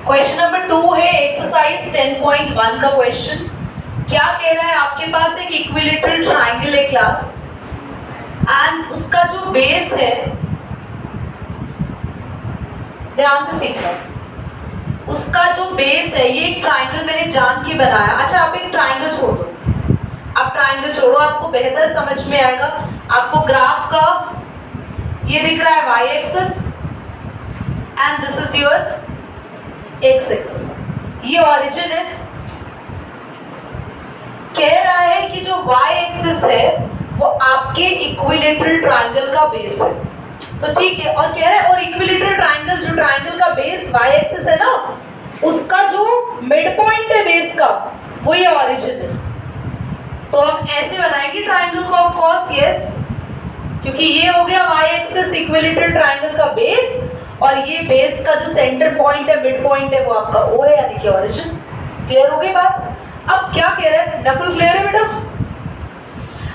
Question number 2 है exercise 10.1 का question. क्या कह रहा है, आपके पास एक इक्विलेटरल ट्राइंगल है क्लास, एंड उसका जो बेस है, ध्यान से सीखना, उसका जो बेस है, ये एक ट्राइंगल मैंने जान के बनाया। अच्छा, आप एक ट्राइंगल छोड़ दो, आप ट्राइंगल छोड़ो, आपको बेहतर समझ में आएगा। आपको ग्राफ का ये दिख रहा है Y axis and this is your X axis, ये ओरिजिन है। कह रहा है कि जो वाई एक्सिस है वो आपके इक्विलेटरल ट्राइंगल का बेस है, तो ठीक है। और कह रहा है और इक्विलेटरल ट्राइंगल, जो ट्राइंगल का बेस वाई एक्सिस है ना, उसका जो मिड पॉइंट है बेस का, वो ये ओरिजिन है। तो हम ऐसे बनाएंगे ट्राइंगल को, ऑफ कोर्स यस, क्योंकि ये हो गया वाई एक्सिस इक्विलेटरल ट्राइंगल का बेस, और ये बेस का जो सेंटर पॉइंट है, मिड पॉइंट है, वो आपका ओ है, यानी कि ओरिजिन। क्लियर हो गई बात? अब क्या कह रहा है, नकुल क्लियर है बेटा?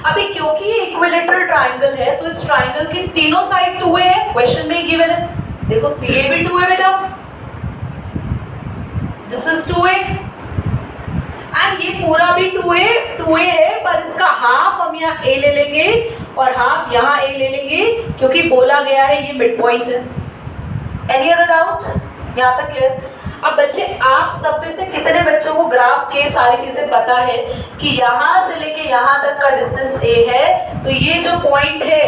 अभी क्योंकि ये इक्विलेटरल ट्राइंगल है, तो इस ट्राइंगल की तीनों साइड 2a है, क्वेश्चन में ही गिवन है। देखो, तो ये भी 2a बेटा, दिस इज 2a, एंड ये पूरा भी 2a है, पर इसका हाफ हम यहाँ a ले लेंगे और हाफ यहाँ a ले लेंगे, क्योंकि बोला गया है ये मिड पॉइंट है। Any other doubt? यहाँ तक क्लियर? अब बच्चे, आप सब में से कितने बच्चों को ग्राफ के सारी चीजें पता है कि यहाँ से लेके यहाँ तक का डिस्टेंस a है, तो ये जो पॉइंट है,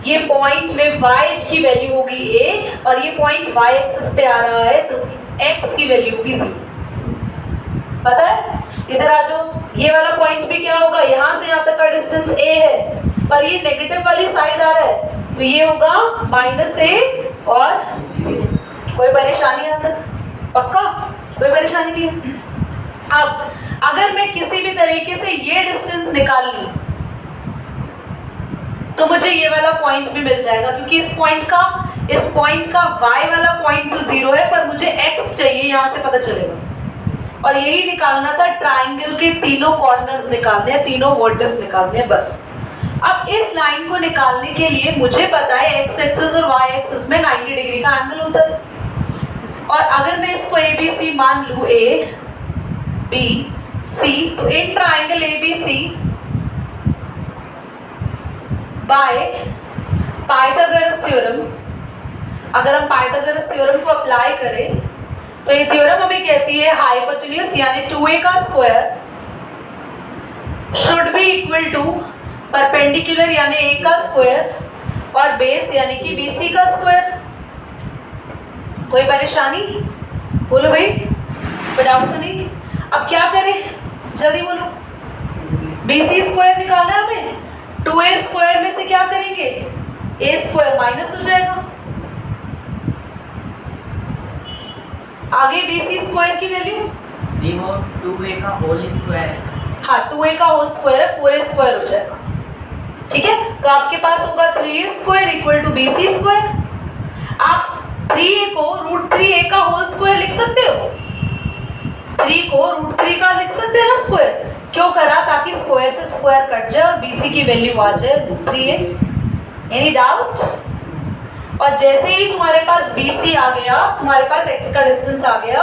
ये पॉइंट में y की वैल्यू होगी a, और ये पॉइंट y एक्सिस पे आ रहा है, तो x की वैल्यू होगी 0। पता है? इधर आ जाओ, ये वाला पॉइंट भी क्या होगा, यहाँ से यहाँ तक का डिस्टेंस a है, पर ये नेगेटिव वाली साइड आ रहा है, तो ये होगा -a और 0। कोई परेशानी यहाँ तक? पक्का? कोई परेशानी नहीं है? अब अगर मैं किसी भी तरीके से ये डिस्टेंस निकाल लूं, तो मुझे ये वाला पॉइंट भी मिल जाएगा, क्योंकि इस पॉइंट का y वाला पॉइंट तो 0 है, पर मुझे x चाहिए, यहाँ से पता चलेगा। और यही निकालना था, ट्राइंगल के तीनों कॉर्नर्स निकालने हैं, तीनों वर्टेक्स निकालने हैं, बस। अब इस लाइन को निकालने के लिए मुझे पता है x एक्सिस और y एक्सिस में 90 डिग्री का एंगल होता है, और अगर मैं इसको ABC मान लूं, A B C, तो in triangle ABC by Pythagoras theorem, अगर हम पाइथागोरस थ्योरम को अप्लाई करें, तो ये थ्योरम हमें कहती है हाइपोटेन्यूज यानी 2a का square should be equal to perpendicular यानी a का स्क्वायर, और बेस यानी कि BC का स्क्वायर। कोई परेशानी? बोलो भाई, कोई डाउट तो नहीं? अब क्या करें, जल्दी बोलो। BC स्क्वायर निकालना है हमें, 2a स्क्वायर में से क्या करेंगे, a स्क्वायर माइनस हो जाएगा, आगे BC स्क्वायर की वैल्यू देखो 2a का होल स्क्वायर, हाँ 2a का होल स्क्वायर है, 4a स्क्वायर हो जाएगा। ठीक है, तो आपके पास होगा 3a square equal to BC square. आप 3a को √3a का होल स्क्वायर लिख सकते हो, 3 को √3 का लिख सकते हैं ना स्क्वायर। क्यों करा? ताकि स्क्वायर से स्क्वायर कट जाए और BC की वैल्यू आ जाए √3a। Any doubt? और जैसे ही तुम्हारे पास BC आ गया, तुम्हारे पास x का डिस्टेंस आ गया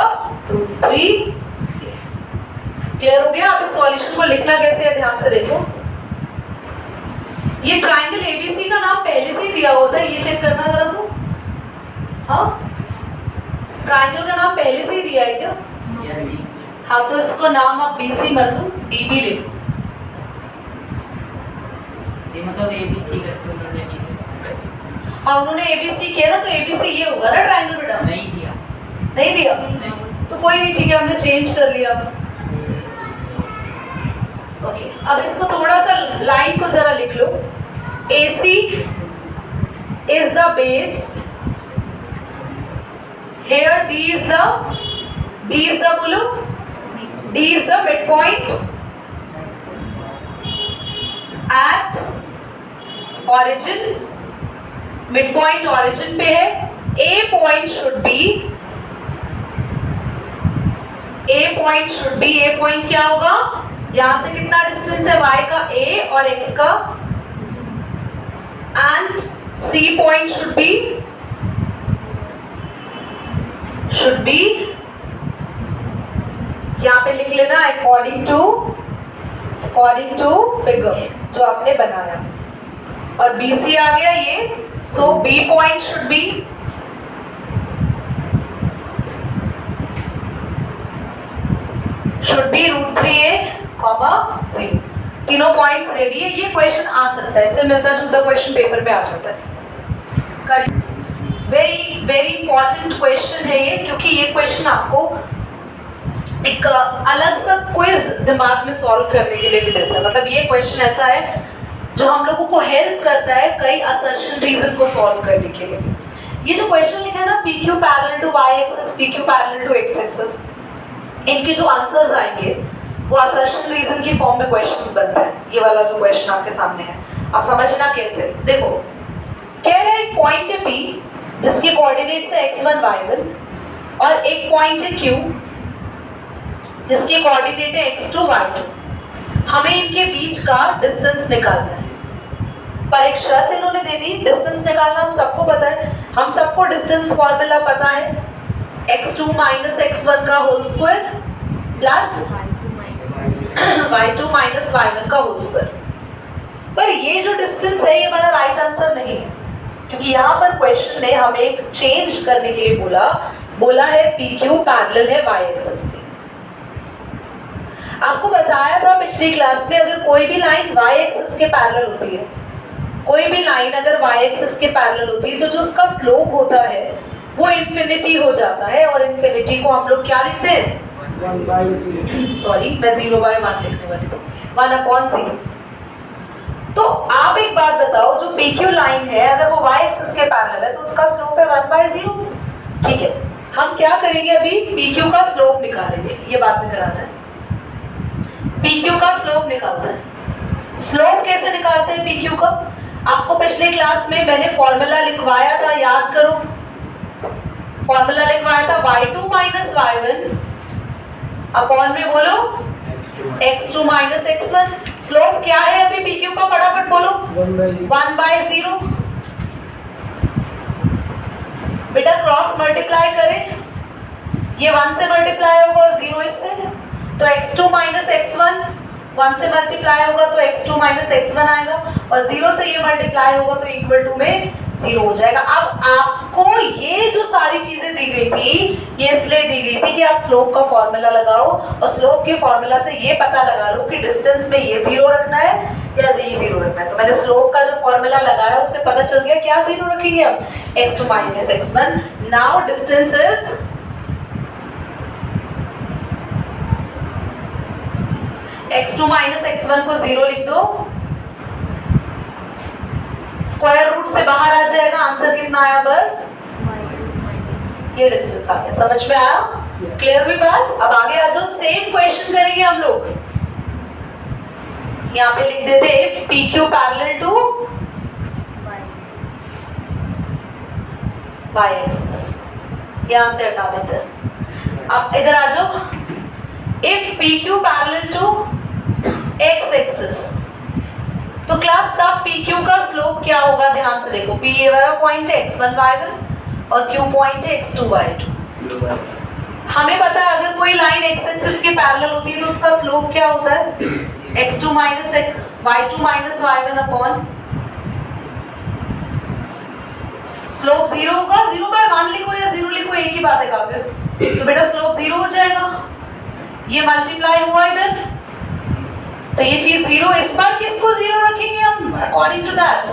√3। क्लियर हो गया? आप इस सॉल्यूशन को लिखना कैसे है, ध्यान से देखो। ये ट्राइंगल ABC का नाम पहले से ही दिया होता है, ये चेक करना जरा तो। हाँ, ट्राइंगल का नाम पहले से ही दिया है क्या? हाँ, तो इसको नाम आप BC मत लो, DB ले लो। ये मतलब ABC करके उन्होंने हाँ, उन्होंने ABC किया ना, तो ABC ये होगा ना ट्राइंगल बेटा? नहीं दिया, नहीं दिया? तो कोई नहीं, ठीक है, हमने चेंज कर लिया। ओके, अब इसको थोड़ा सा लाइन को जरा लिख लो। AC is the base, here D is the बोलो, D is the midpoint at origin, midpoint origin पे है। A point should क्या होगा, यहाँ से कितना डिस्टेंस है y का, a और x का, and C point should be should be, यहाँ पे लिख लेना अकॉर्डिंग टू फिगर जो आपने बनाया, और BC आ गया ये, सो B point should be √3a, C। तीनों पॉइंट्स रेडी है। ये क्वेश्चन आ सकता है, इससे मिलता जुलता क्वेश्चन पेपर पे आ जाता है। वेरी वेरी इंपॉर्टेंट क्वेश्चन है ये, क्योंकि ये क्वेश्चन आपको एक अलग सा क्विज दिमाग में सॉल्व करने के लिए भी देता है। मतलब ये क्वेश्चन ऐसा है जो हम लोगों को हेल्प करता है कई असर्शन रीजन को सॉल्व करने के लिए। ये जो क्वेश्चन लिखा है ना, PQ parallel to y axis, PQ parallel to x axis, इनके जो आंसर्स आएंगे वो असर्शन रीजन की फॉर्म में क्वेश्चंस बनता है। ये वाला जो क्वेश्चन आपके सामने है, आप समझना कैसे। देखो, कह रहे एक पॉइंट है P जिसके कोऑर्डिनेट्स है x1 y1, और एक पॉइंट है Q जिसके कोऑर्डिनेट है x2 y2। हमें इनके बीच का डिस्टेंस निकालना है, पर एक शर्त इन्होंने दे दी, डिस्टेंस निकालना हम सबको पता है, हम सबको डिस्टेंस फॉर्मूला पता है, x2 माइनस x1 का whole square plus y2 minus y1 का होल स्क्वायर। पर ये जो डिस्टेंस है ये हमारा राइट आंसर नहीं है, क्योंकि यहाँ पर क्वेश्चन ने हमें एक चेंज करने के लिए बोला है PQ पैरेलल है y एक्सिस की। आपको बताया था पिछली क्लास में, अगर कोई भी लाइन y एक्सिस के पैरेलल होती है, कोई भी लाइन अगर y एक्सिस के पैरेलल होती है, तो जो उसका स्लोप होता है वो इन्फिनिटी हो जाता है, और इन्फिनिटी को हम लोग क्या लिखते हैं, सॉरी मैं 0/1 लिखने वाली थी, 1/0। तो आप एक बात बताओ, जो PQ लाइन है अगर वो y एक्सिस के पैरेलल है तो उसका स्लोप है 1/0। ठीक है, हम क्या करेंगे, अभी PQ का स्लोप निकालेंगे, ये बात में कराना है। PQ का स्लोप निकालता है। स्लोप कैसे निकालते हैं PQ का? आपको पिछले क्लास में मैंने फॉर्मूला लिखवाया था, याद करो। फॉर्मूला लिखवाया था y2 माइनस y1 अपॉन में बोलो x2 माइनस x1। स्लोप क्या है अभी PQ का, फटाफट बोलो, 1/0। बेटा क्रॉस मल्टीप्लाई करें, ये 1 से मल्टीप्लाई होगा और 0 इससे, तो x2 माइनस x1 1 से मल्टीप्लाई होगा तो x2 माइनस x1 आएगा, और 0 से ये मल्टीप्लाई होगा तो इक्वल टू में 0 हो जाएगा। अब आपको ये जो सारी चीजें दी गई थी, ये इसलिए दी गई थी कि आप स्लोप का फॉर्मूला लगाओ, और स्लोप के फॉर्मूला से ये पता लगा लो कि डिस्टेंस में ये 0 रखना है या ये 0 रखना है। तो मैंने स्लोप का जो फॉर्मूला लगाया उससे पता चल गया क्या 0 रखेंगे अब, x2 minus x1। Now distance is x2 minus x1 को 0 लिख दो, स्क्वायर रूट से बाहर आ जाएगा, आंसर कितना आया, बस ये डिस्टेंस आ गया। समझ में आया, क्लियर हुई बात? अब आगे आ जाओ, सेम क्वेश्चन करेंगे हम लोग। यहाँ पे लिख देते if PQ parallel to y axis, यहाँ से हटा देते हैं। अब इधर आ जाओ, if PQ parallel to x axis, तो क्लास तब PQ का स्लोप क्या होगा, ध्यान से देखो। P ये वाला पॉइंट है x1 y1 और Q पॉइंट है x2 y2। हमें पता है अगर कोई लाइन x एक्सिस के पैरेलल होती है तो उसका स्लोप क्या होता है, x2 minus y2 minus y1 upon slope 0 होगा। 0/1 लिखो या 0 लिखो, एक ही बात है काफी। तो बेटा स्लोप 0 हो जाएगा, ये मल्टीप्लाई हुआ इधर, तो ये चीज 0। इस बार किसको 0 रखेंगे हम, according to that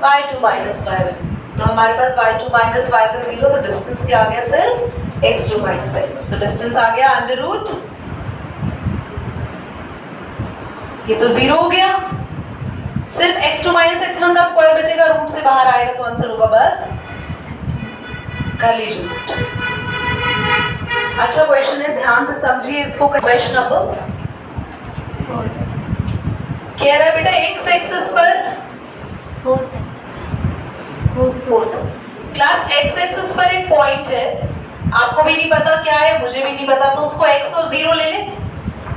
y2 minus y1। तो हमारे पास y2 माइनस y1 0, तो डिस्टेंस क्या आ गया, सिर्फ x2 माइनस x1। तो डिस्टेंस आ गया अंडर रूट, ये तो 0 हो गया, सिर्फ x2 माइनस x1 का स्क्वायर बचेगा, रूट से बाहर आएगा तो आंसर होगा बस कर लीजिए। अच्छा क्वेश्चन है, ध्यान से समझिए इसको। क्वेश्चन नंबर कह रहा है बेटा x एक्सिस पर क्लास x एक्सिस पर एक पॉइंट है, आपको भी नहीं पता क्या है, मुझे भी नहीं पता, तो उसको x और 0 ले ले,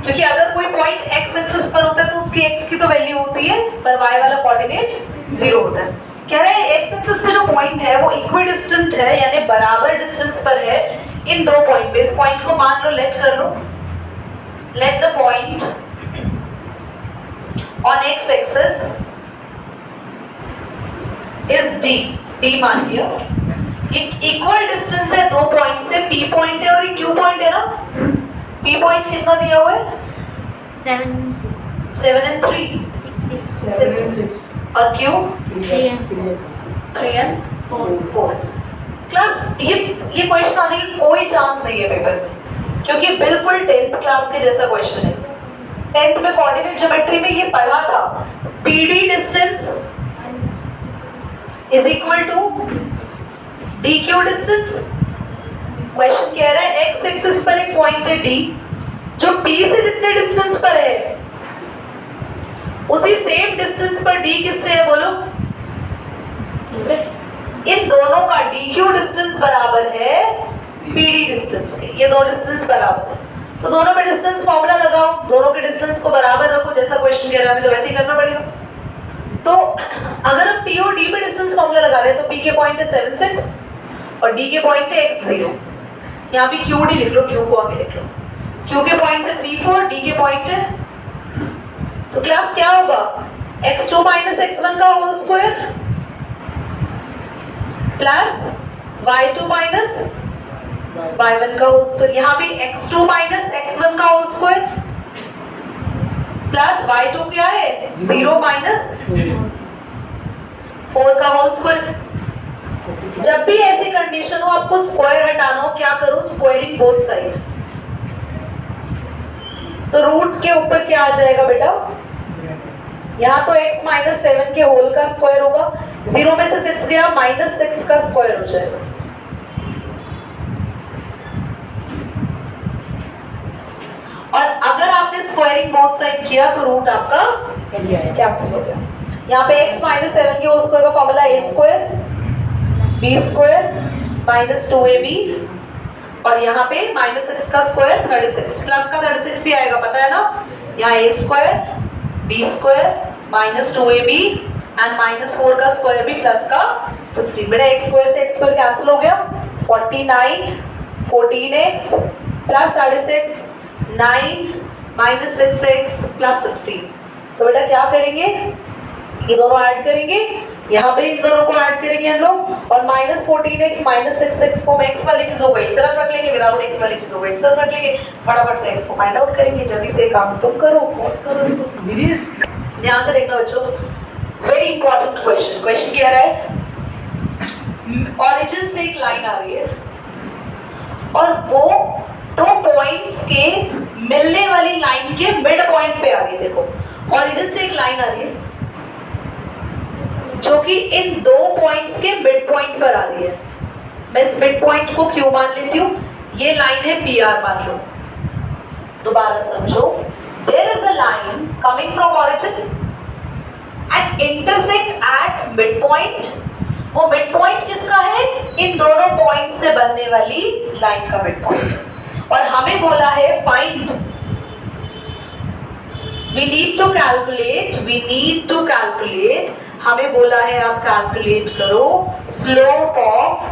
क्योंकि अगर कोई पॉइंट x एक्सिस पर होता है तो उसकी x की तो वैल्यू होती है, पर y वाला कोऑर्डिनेट 0 होता है। कह रहे हैं x एक्सिस पे जो पॉइंट है वो इक्विडिस्टेंट है, यानी बराबर डिस्टेंस पर है इन दो पॉइंट पे, इस पॉइंट को मान लो लेट कर लो, let the point on X axis is D, D मान लिया। इक्वल डिस्टेंस है दो पॉइंट से, पी पॉइंट है और ये क्यू पॉइंट है ना। पी पॉइंट कितना दिया हुआ है? 7 7 and 3 6 और क्यू 3 and 4। क्लास ये क्वेश्चन आने की कोई चांस नहीं है पेपर में, क्योंकि बिल्कुल 10th क्लास के जैसा क्वेश्चन है। 10th में कोऑर्डिनेट ज्योमेट्री में ये पढ़ा था, PD distance is equal to D Q distance. Question कह रहा है एक्स एक्सिस पर एक पॉइंट है डी, जो पी से जितने डिस्टेंस पर है उसी सेम डिस्टेंस पर डी किससे है बोलो? इन दोनों का डी क्यू डिस्टेंस बराबर है पीडी डिस्टेंस के, ये दो डिस्टेंस बराबर है। तो दोनों में डिस्टेंस फॉर्मूला लगाओ, दोनों के डिस्टेंस को बराबर रखो, जैसा क्वेश्चन कह रहा है तो वैसे ही करना पड़ेगा। तो अगर हम पी और डी पे डिस्टेंस फॉर्मूला लगा रहे हैं तो पी के पॉइंट है 7 6 और डी के पॉइंट है x 0। यहाँ पे क्यू डी लिख लो, क्यू को आगे लिख लो। क्यू के पॉइंट है 3 4, डी के पॉइंट है, तो क्लास क्या होगा? x2 माइनस x1 का whole square plus y2 minus y1 का होल स्क्वायर। यहाँ पे x2 माइनस x1 का होल स्क्वायर प्लस y2 क्या है? 0 माइनस 4 का होल स्क्वायर। जब भी ऐसी कंडीशन हो आपको स्क्वायर हटाना हो, क्या करो? Squaring both side. तो रूट के ऊपर क्या आ जाएगा बेटा? यहाँ तो x माइनस 7 के होल का स्क्वायर होगा, 0 में से 6 गया, माइनस 6 का स्क्वायर हो जाएगा। और अगर आपने स्क्वायरिंग बोथ साइड किया तो रूट आपका कैंसिल हो गया। यहाँ पे x माइनस 7 के होल स्क्वायर का formula a square b square minus 2ab, और यहाँ पे माइनस 6 का स्क्वायर 36, प्लस का 36 भी आएगा, पता है ना। यहाँ a square b square minus 2ab and minus 4 का स्क्वायर भी प्लस का 16। बेटा x स्क्वायर से x स्क्वायर कैंसिल हो गया, 49 14x plus 36 9 minus 6x plus 16। तो बेटा क्या करेंगे? ये दोनों ऐड करेंगे, यहाँ पे इन दोनों को ऐड करेंगे हम लोग, और माइनस 14x माइनस 6x को x वाली चीज हो गई एक तरफ रख लेंगे, विदाउट x वाली चीज हो गई एक तरफ रख लेंगे, फटाफट से x को फाइंड आउट करेंगे। जल्दी से काम तुम करो, पॉज करो इसको, ध्यान से देखना बच्चों। Very important question. क्वेश्चन क्या रहा है? ऑरिजिन से एक लाइन आ रही है और वो दो पॉइंट्स के मिलने वाली लाइन के मिड पॉइंट पे आ रही है। देखो ऑरिजिन से एक लाइन आ रही है जो कि इन दो पॉइंट्स के मिड पॉइंट पर आ रही है। मैं इस मिड पॉइंट को क्यों मान लेती हूँ? ये लाइन है पी आर मान लो। दोबारा समझो, there is a line coming from origin and intersect at mid point. वो मिड पॉइंट किसका है? इन दोनों पॉइंट से बनने वाली लाइन का मिड पॉइंट। और हमें बोला है find, we need to calculate, हमें बोला है आप कैलकुलेट करो स्लोप ऑफ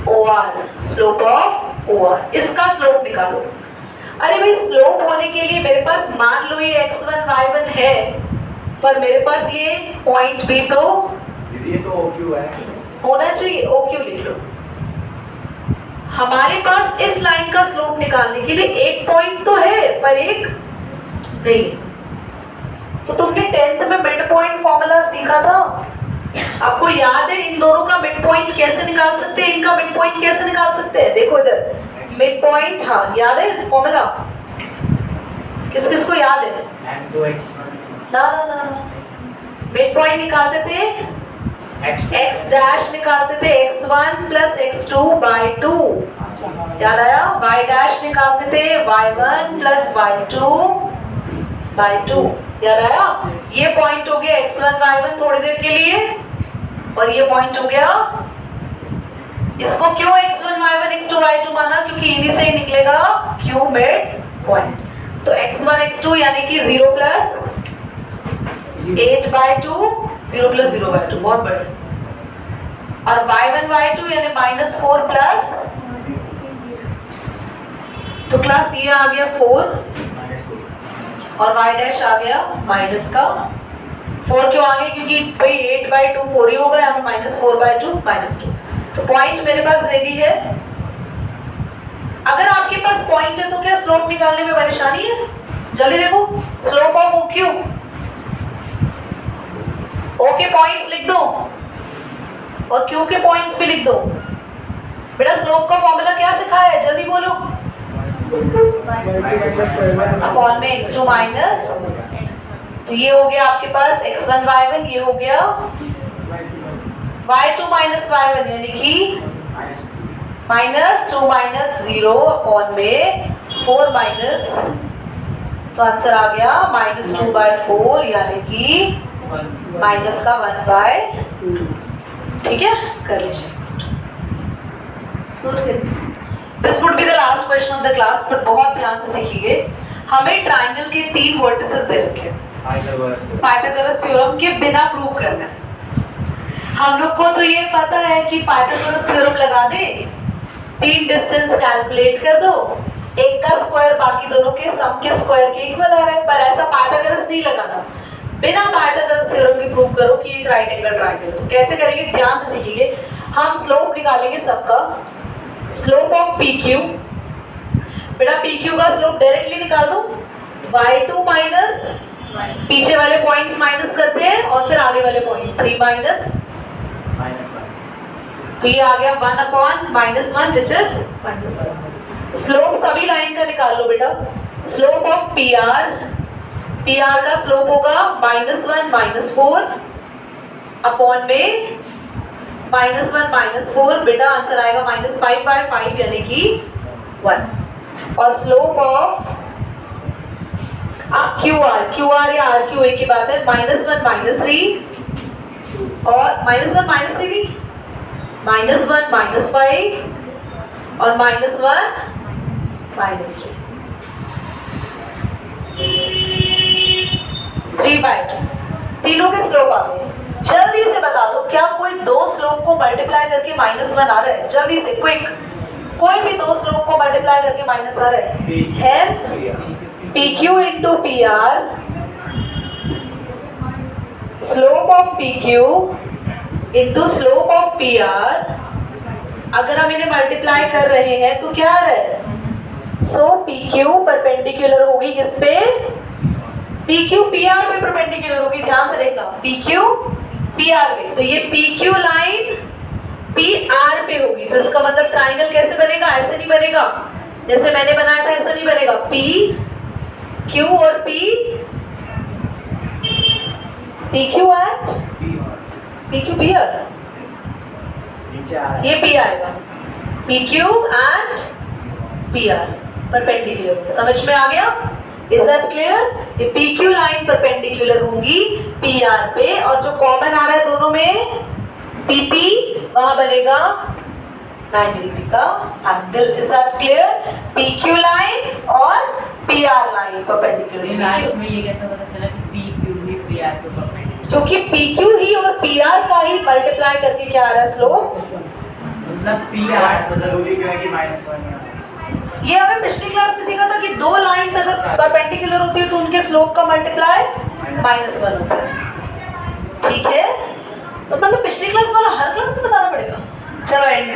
OR, इसका स्लोप निकालो। अरे भाई स्लोप होने के लिए मेरे पास मान लो ये x1 y1 है, पर मेरे पास ये पॉइंट भी तो ये तो OQ है, होना चाहिए। OQ लिख लो। हमारे पास इस लाइन का स्लोप निकालने के लिए एक पॉइंट तो है पर एक नहीं। तो तुमने 10th में मिड पॉइंट फॉर्मूला सीखा था, आपको याद है इन दोनों का मिड पॉइंट कैसे निकाल सकते हैं, इनका मिड पॉइंट कैसे निकाल सकते हैं? देखो इधर मिड पॉइंट, हाँ याद है फॉर्मूला? किस किस को याद है? ना ना ना मिड पॉइंट निकालते थे x डैश निकालते थे x1 प्लस x2 बाय 2, याद आया? y डैश निकालते थे y1 प्लस y2 बाय 2, याद आया? ये पॉइंट हो गया x1 y1 थोड़ी देर के लिए, और ये पॉइंट हो गया, इसको क्यों x1 y1 x2 y2 माना? क्योंकि इन्हीं से ही निकलेगा q मिड पॉइंट। तो x1 x2 यानी कि 0 प्लस 8 बाय 2, 0 प्लस 0 बाय 2, बहुत बढ़िया। और y1 y2 यानी -4 प्लस तो क्लास ये आ गया 4 -2 और y डैश आ गया माइनस का 4 क्यों आ गया, क्योंकि भाई 8/2 4 ही होगा, यहाँ पे -4/2 -2। तो पॉइंट मेरे पास रेडी है। अगर आपके पास पॉइंट है तो क्या स्लोप निकालने में परेशानी है? जल्दी देखो, slope of OQ, okay points लिख दो और Q के पॉइंट्स भी लिख दो। बेटा स्लोप का फॉर्मूला क्या सिखाया है, जल्दी बोलो। अपॉन में x2 माइनस, तो ये हो गया आपके पास x1 y1, ये हो गया y2 माइनस y1, यानी कि -2 माइनस 0 अपॉन में 4 माइनस, तो आंसर आ गया -2/4, यानी कि माइनस का 1/2। ठीक है, कर लीजिए। This would be the last question of the class, but बहुत ध्यान से सीखिए। हमें ट्राइंगल के 3 वर्टिसेस दे रखे हैं, पाइथागोरस थ्योरम के बिना प्रूव करना है। हम लोग को तो ये पता है कि पाइथागोरस थ्योरम लगा दे, 3 डिस्टेंस कैलकुलेट कर दो, एक का स्क्वायर बाकी दोनों के सम के स्क्वायर के इक्वल आ रहा है, पर ऐसा पाइथागोरस नहीं लगाना। बिना पाइथागोरस थ्योरम के प्रूव करो कि एक राइट एंगल ट्रायंगल। तो कैसे करेंगे, ध्यान से सीखिए। हम स्लोप निकालेंगे सबका, स्लोप ऑफ PQ। बेटा PQ का स्लोप डायरेक्टली निकाल दो, y2 माइनस, पीछे वाले पॉइंट्स माइनस करते हैं और फिर आगे वाले पॉइंट 3 माइनस, तो ये आ गया 1/-1 विच इज -1। स्लोप सभी लाइन का निकाल लो बेटा। स्लोप ऑफ PR का स्लोप होगा -1 -4 अपॉन में -1 -4, बेटा आंसर आएगा -5/5, यानी कि 1। और स्लोप ऑफ QR या RQ एक ही बात है, -1 -3 और -1 -3 भी, -1 -5 और -1 -3, 3/2। तीनों के स्लोप आ गए। जल्दी से बता दो, क्या कोई 2 स्लोप को मल्टीप्लाई करके -1 आ रहा है? जल्दी से क्विक, कोई भी 2 स्लोप को मल्टीप्लाई करके माइनस आ रहा है? Hence PQ into PR, slope of PQ into slope of PR, अगर हम इन्हें मल्टीप्लाई कर रहे हैं तो क्या आ रहा है? सो PQ परपेंडिकुलर होगी किस पे? PQ PR पे परपेंडिकुलर होगी, ध्यान से देखना, PQ PR पे। तो ये PQ लाइन PR पे होगी, तो इसका मतलब ट्राइंगल कैसे बनेगा? ऐसे नहीं बनेगा जैसे मैंने बनाया था, ऐसा नहीं बनेगा। PQ और PQ एंड PQ PR, ये P आएगा, PQ एंड PR परपेंडिकुलर। समझ में आ गया? Is that clear? ये PQ लाइन परपेंडिकुलर होंगी PR पे, और जो कॉमन आ रहा है दोनों में PP, वहां बनेगा 90 डिग्री का angle. Is that clear? PQ line और PR लाइन परपेंडिकुलर। लास्ट में ये कैसे पता चला कि PQ भी PR के परपेंडिकुलर? क्योंकि PQ ही और PR का ही मल्टीप्लाई करके क्या आ रहा है? स्लोप। मतलब PR जरूरी क्यों है कि -1 ये हमें पिछली क्लास में सीखा था कि 2 लाइंस अगर परपेंडिकुलर होती है तो उनके स्लोप का मल्टीप्लाई -1 होता है। ठीक है, तो मतलब पिछली क्लास वाला हर क्लास में बताना पड़ेगा। चलो एंड